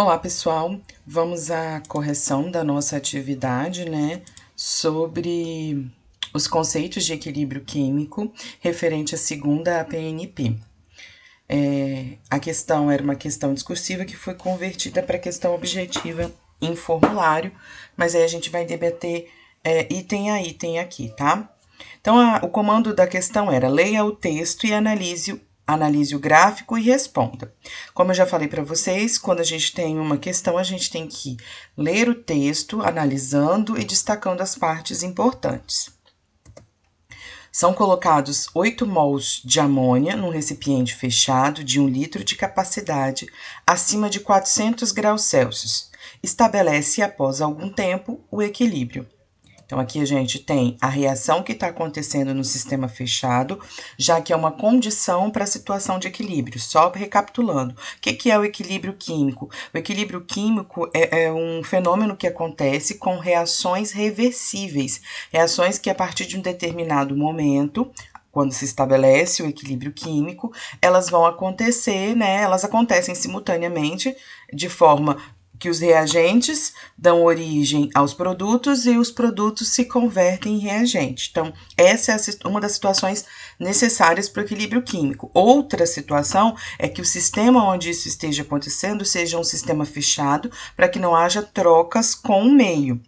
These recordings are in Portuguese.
Olá, pessoal. Vamos à correção da nossa atividade, né, sobre os conceitos de equilíbrio químico referente à segunda APNP. A questão era uma questão discursiva que foi convertida para questão objetiva em formulário, mas aí a gente vai debater item a item aqui, tá? Então, o comando da questão era: leia o texto e analise o gráfico e responda. Como eu já falei para vocês, quando a gente tem uma questão, a gente tem que ler o texto, analisando e destacando as partes importantes. São colocados 8 mols de amônia num recipiente fechado de 1 litro de capacidade acima de 400 graus Celsius. Estabelece, após algum tempo, o equilíbrio. Então, aqui a gente tem a reação que está acontecendo no sistema fechado, já que é uma condição para a situação de equilíbrio. Só recapitulando, o que é o equilíbrio químico? O equilíbrio químico é um fenômeno que acontece com reações reversíveis, reações que a partir de um determinado momento, quando se estabelece o equilíbrio químico, elas vão acontecer, né? Elas acontecem simultaneamente de forma que os reagentes dão origem aos produtos e os produtos se convertem em reagente. Então, essa é uma das situações necessárias para o equilíbrio químico. Outra situação é que o sistema onde isso esteja acontecendo seja um sistema fechado, para que não haja trocas com o meio.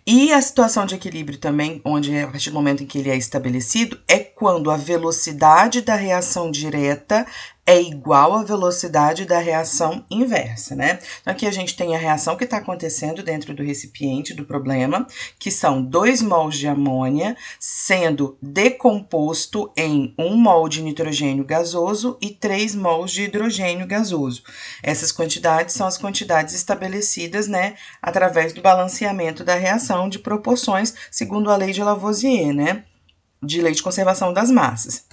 E a situação de equilíbrio também, onde a partir do momento em que ele é estabelecido, é quando a velocidade da reação direta é igual à velocidade da reação inversa, né? Então, aqui a gente tem a reação que está acontecendo dentro do recipiente do problema, que são 2 mols de amônia sendo decomposto em 1 mol de nitrogênio gasoso e 3 mols de hidrogênio gasoso. Essas quantidades são as quantidades estabelecidas, né, através do balanceamento da reação de proporções, segundo a lei de Lavoisier, né, de lei de conservação das massas.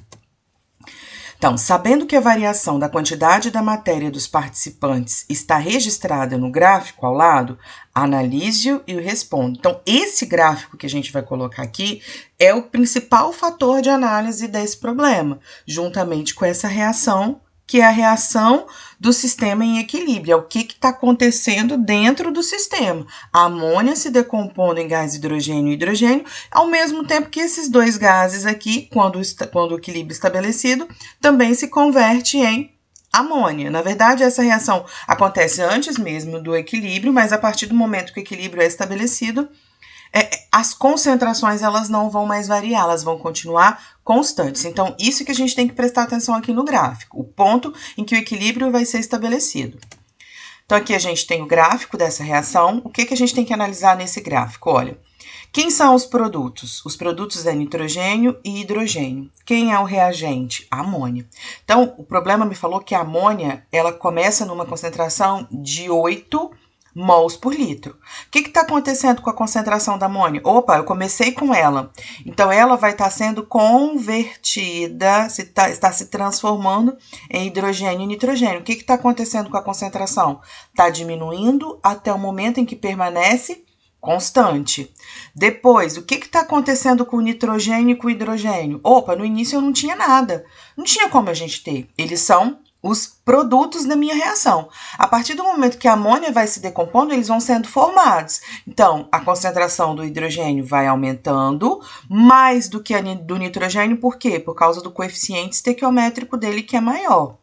Então, sabendo que a variação da quantidade da matéria dos participantes está registrada no gráfico ao lado, analise-o e responda. Então, esse gráfico que a gente vai colocar aqui é o principal fator de análise desse problema, juntamente com essa reação, que é a reação do sistema em equilíbrio, é o que está acontecendo dentro do sistema. A amônia se decompondo em gás hidrogênio e hidrogênio, ao mesmo tempo que esses dois gases aqui, quando o equilíbrio estabelecido, também se converte em amônia. Na verdade, essa reação acontece antes mesmo do equilíbrio, mas a partir do momento que o equilíbrio é estabelecido, as concentrações elas não vão mais variar, elas vão continuar constantes. Então, isso que a gente tem que prestar atenção aqui no gráfico, o ponto em que o equilíbrio vai ser estabelecido. Então, aqui a gente tem o gráfico dessa reação. O que a gente tem que analisar nesse gráfico? Olha, quem são os produtos? Os produtos é nitrogênio e hidrogênio. Quem é o reagente? A amônia. Então, o problema me falou que a amônia, ela começa numa concentração de 8 mols por litro. O que está acontecendo com a concentração da amônia? Opa, eu comecei com ela. Então, ela vai estar sendo convertida, está se transformando em hidrogênio e nitrogênio. O que está acontecendo com a concentração? Está diminuindo até o momento em que permanece constante. Depois, o que está acontecendo com o nitrogênio e com o hidrogênio? Opa, no início eu não tinha nada. Não tinha como a gente ter. Eles são os produtos da minha reação. A partir do momento que a amônia vai se decompondo, eles vão sendo formados. Então, a concentração do hidrogênio vai aumentando mais do que a do nitrogênio. Por quê? Por causa do coeficiente estequiométrico dele, que é maior.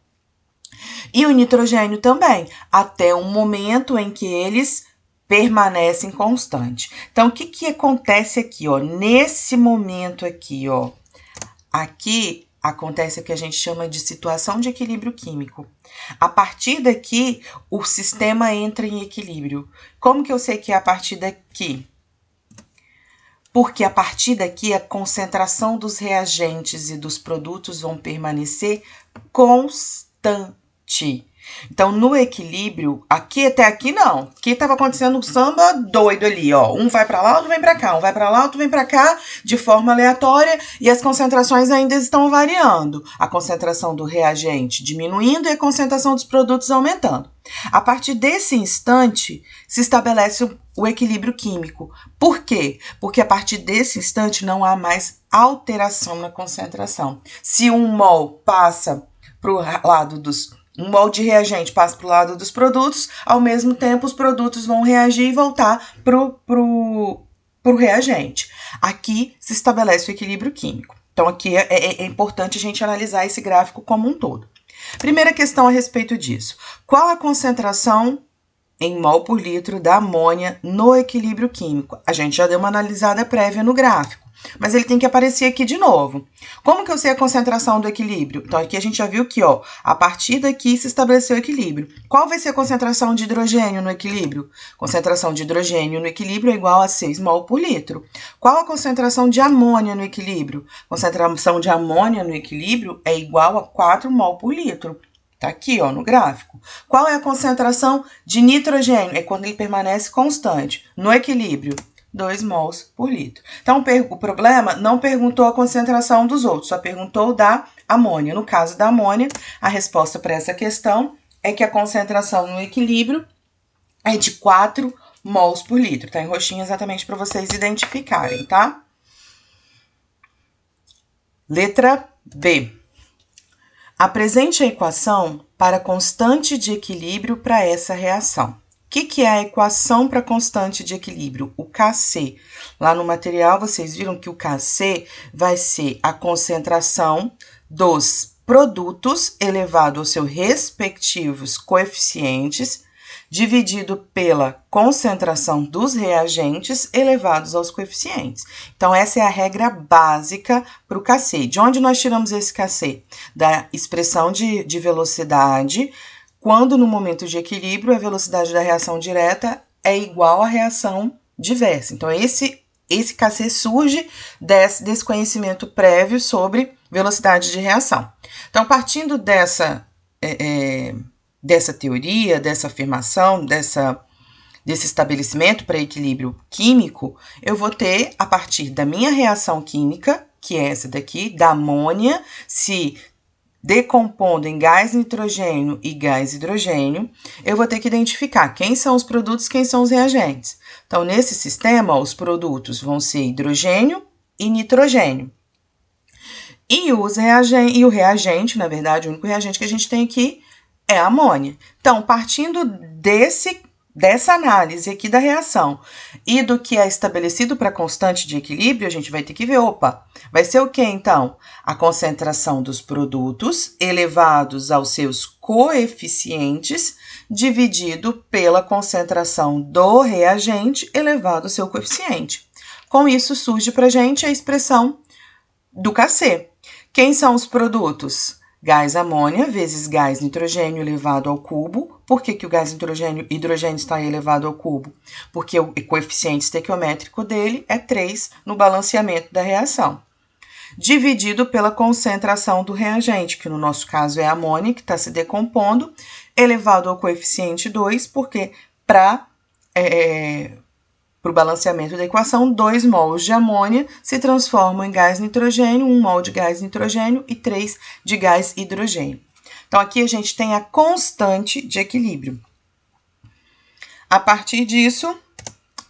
E o nitrogênio também, até um momento em que eles permanecem constantes. Então, o que acontece aqui, ó? Nesse momento aqui, ó. Aqui acontece o que a gente chama de situação de equilíbrio químico. A partir daqui, o sistema entra em equilíbrio. Como que eu sei que é a partir daqui? Porque a partir daqui, a concentração dos reagentes e dos produtos vão permanecer constante. Então, no equilíbrio, aqui até aqui não. Aqui estava acontecendo um samba doido ali, ó. Um vai para lá, outro vem para cá. Um vai para lá, outro vem para cá, de forma aleatória, e as concentrações ainda estão variando. A concentração do reagente diminuindo e a concentração dos produtos aumentando. A partir desse instante, se estabelece o equilíbrio químico. Por quê? Porque a partir desse instante não há mais alteração na concentração. Se 1 mol passa para o lado dos Um mol de reagente passa para o lado dos produtos, ao mesmo tempo os produtos vão reagir e voltar pro reagente. Aqui se estabelece o equilíbrio químico. Então, aqui é importante a gente analisar esse gráfico como um todo. Primeira questão a respeito disso. Qual a concentração em mol por litro da amônia no equilíbrio químico? A gente já deu uma analisada prévia no gráfico, mas ele tem que aparecer aqui de novo. Como que eu sei a concentração do equilíbrio? Então, aqui a gente já viu que, ó, a partir daqui se estabeleceu o equilíbrio. Qual vai ser a concentração de hidrogênio no equilíbrio? Concentração de hidrogênio no equilíbrio é igual a 6 mol por litro. Qual a concentração de amônia no equilíbrio? Concentração de amônia no equilíbrio é igual a 4 mol por litro. Tá aqui, ó, no gráfico. Qual é a concentração de nitrogênio? É quando ele permanece constante. No equilíbrio, 2 mols por litro. Então, o problema não perguntou a concentração dos outros, só perguntou da amônia. No caso da amônia, a resposta para essa questão é que a concentração no equilíbrio é de 4 mols por litro. Tá em roxinho exatamente para vocês identificarem, tá? Letra B. Apresente a equação para a constante de equilíbrio para essa reação. O que é a equação para a constante de equilíbrio? O Kc. Lá no material, vocês viram que o Kc vai ser a concentração dos produtos elevado aos seus respectivos coeficientes, dividido pela concentração dos reagentes elevados aos coeficientes. Então, essa é a regra básica para o Kc. De onde nós tiramos esse Kc? Da expressão de velocidade, quando no momento de equilíbrio a velocidade da reação direta é igual à reação diversa. Então, esse Kc surge desse conhecimento prévio sobre velocidade de reação. Então, partindo dessa teoria, dessa afirmação, desse estabelecimento para equilíbrio químico, eu vou ter, a partir da minha reação química, que é essa daqui, da amônia, se decompondo em gás nitrogênio e gás hidrogênio, eu vou ter que identificar quem são os produtos, quem são os reagentes. Então, nesse sistema, os produtos vão ser hidrogênio e nitrogênio. E o reagente, na verdade, o único reagente que a gente tem aqui é a amônia. Então, partindo dessa análise aqui da reação e do que é estabelecido para a constante de equilíbrio, a gente vai ter que ver, opa, vai ser o que então? A concentração dos produtos elevados aos seus coeficientes dividido pela concentração do reagente elevado ao seu coeficiente. Com isso, surge para a gente a expressão do Kc. Quem são os produtos? Gás amônia vezes gás nitrogênio elevado ao cubo. Por que o gás hidrogênio está elevado ao cubo? Porque o coeficiente estequiométrico dele é 3 no balanceamento da reação. Dividido pela concentração do reagente, que no nosso caso é a amônia, que está se decompondo, elevado ao coeficiente 2, porque para o balanceamento da equação, 2 mols de amônia se transformam em gás nitrogênio, 1 mol de gás nitrogênio e 3 de gás hidrogênio. Então, aqui a gente tem a constante de equilíbrio. A partir disso,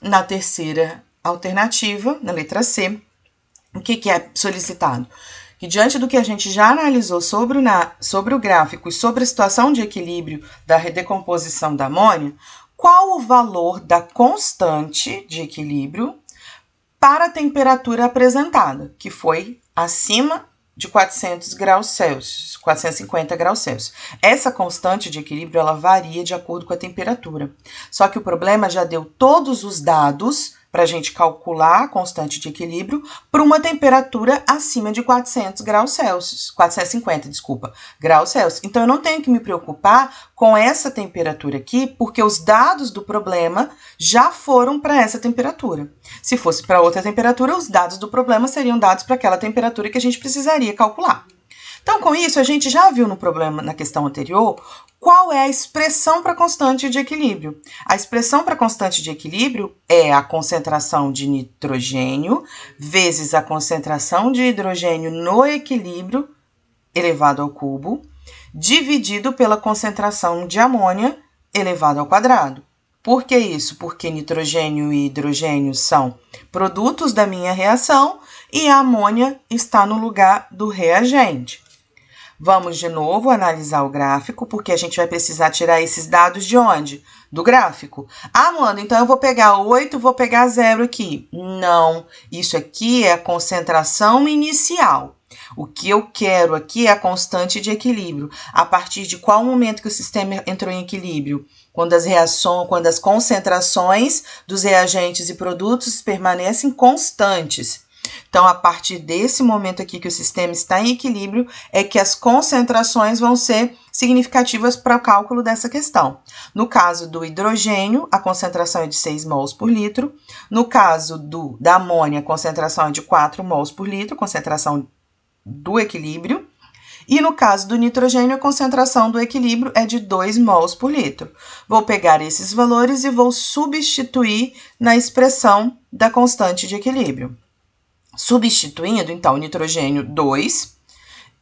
na terceira alternativa, na letra C, o que é solicitado? Que diante do que a gente já analisou sobre o gráfico e sobre a situação de equilíbrio da redecomposição da amônia, qual o valor da constante de equilíbrio para a temperatura apresentada, que foi acima de 400 graus Celsius, 450 graus Celsius. Essa constante de equilíbrio, ela varia de acordo com a temperatura. Só que o problema já deu todos os dados para a gente calcular a constante de equilíbrio para uma temperatura acima de 400 graus Celsius, 450, desculpa, graus Celsius. Então, eu não tenho que me preocupar com essa temperatura aqui, porque os dados do problema já foram para essa temperatura. Se fosse para outra temperatura, os dados do problema seriam dados para aquela temperatura que a gente precisaria calcular. Então, com isso, a gente já viu no problema, na questão anterior, qual é a expressão para a constante de equilíbrio. A expressão para a constante de equilíbrio é a concentração de nitrogênio vezes a concentração de hidrogênio no equilíbrio elevado ao cubo, dividido pela concentração de amônia elevado ao quadrado. Por que isso? Porque nitrogênio e hidrogênio são produtos da minha reação e a amônia está no lugar do reagente. Vamos de novo analisar o gráfico, porque a gente vai precisar tirar esses dados de onde? Do gráfico. Ah, Amanda, então eu vou pegar 8, vou pegar 0 aqui. Não, isso aqui é a concentração inicial. O que eu quero aqui é a constante de equilíbrio. A partir de qual momento que o sistema entrou em equilíbrio? Quando as concentrações dos reagentes e produtos permanecem constantes. Então, a partir desse momento aqui que o sistema está em equilíbrio, é que as concentrações vão ser significativas para o cálculo dessa questão. No caso do hidrogênio, a concentração é de 6 mols por litro. No caso da amônia, a concentração é de 4 mols por litro, concentração do equilíbrio. E no caso do nitrogênio, a concentração do equilíbrio é de 2 mols por litro. Vou pegar esses valores e vou substituir na expressão da constante de equilíbrio. Substituindo, então, nitrogênio 2,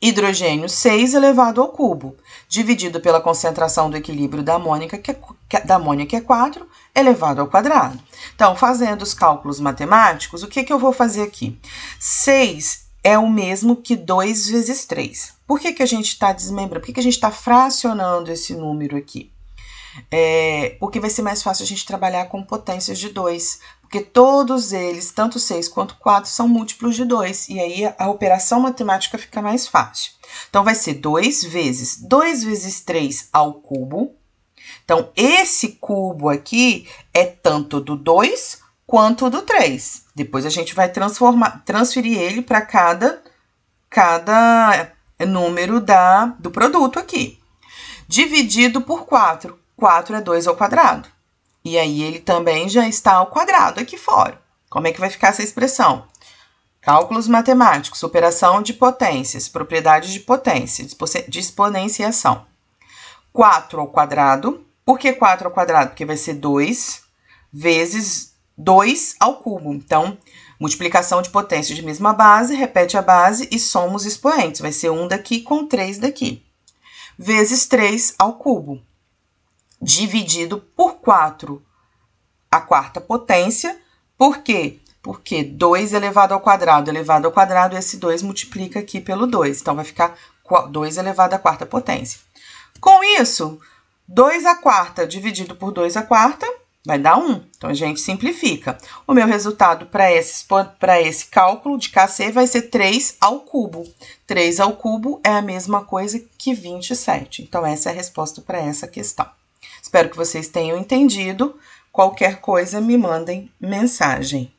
hidrogênio 6 elevado ao cubo, dividido pela concentração do equilíbrio da amônia, que é 4, elevado ao quadrado. Então, fazendo os cálculos matemáticos, o que eu vou fazer aqui? 6 é o mesmo que 2 vezes 3. Por que a gente está desmembrando? Por que a gente está fracionando esse número aqui? Porque vai ser mais fácil a gente trabalhar com potências de 2, porque todos eles, tanto 6 quanto 4, são múltiplos de 2, e aí a operação matemática fica mais fácil. Então, vai ser 2 vezes 3 ao cubo. Então, esse cubo aqui é tanto do 2 quanto do 3. Depois a gente vai transferir ele para cada número do produto aqui. Dividido por 4. 4 é 2 ao quadrado. E aí, ele também já está ao quadrado aqui fora. Como é que vai ficar essa expressão? Cálculos matemáticos, operação de potências, propriedades de potência, de exponenciação. 4 ao quadrado. Por que 4 ao quadrado? Porque vai ser 2 vezes 2 ao cubo. Então, multiplicação de potências de mesma base, repete a base e soma os expoentes. Vai ser 1 daqui com 3 daqui. Vezes 3 ao cubo. Dividido por 4, a quarta potência. Por quê? Porque 2 elevado ao quadrado, esse 2 multiplica aqui pelo 2. Então, vai ficar 2 elevado à quarta potência. Com isso, 2 à quarta dividido por 2 à quarta vai dar 1. Então, a gente simplifica. O meu resultado para esse cálculo de KC vai ser 3 ao cubo. 3 ao cubo é a mesma coisa que 27. Então, essa é a resposta para essa questão. Espero que vocês tenham entendido. Qualquer coisa, me mandem mensagem.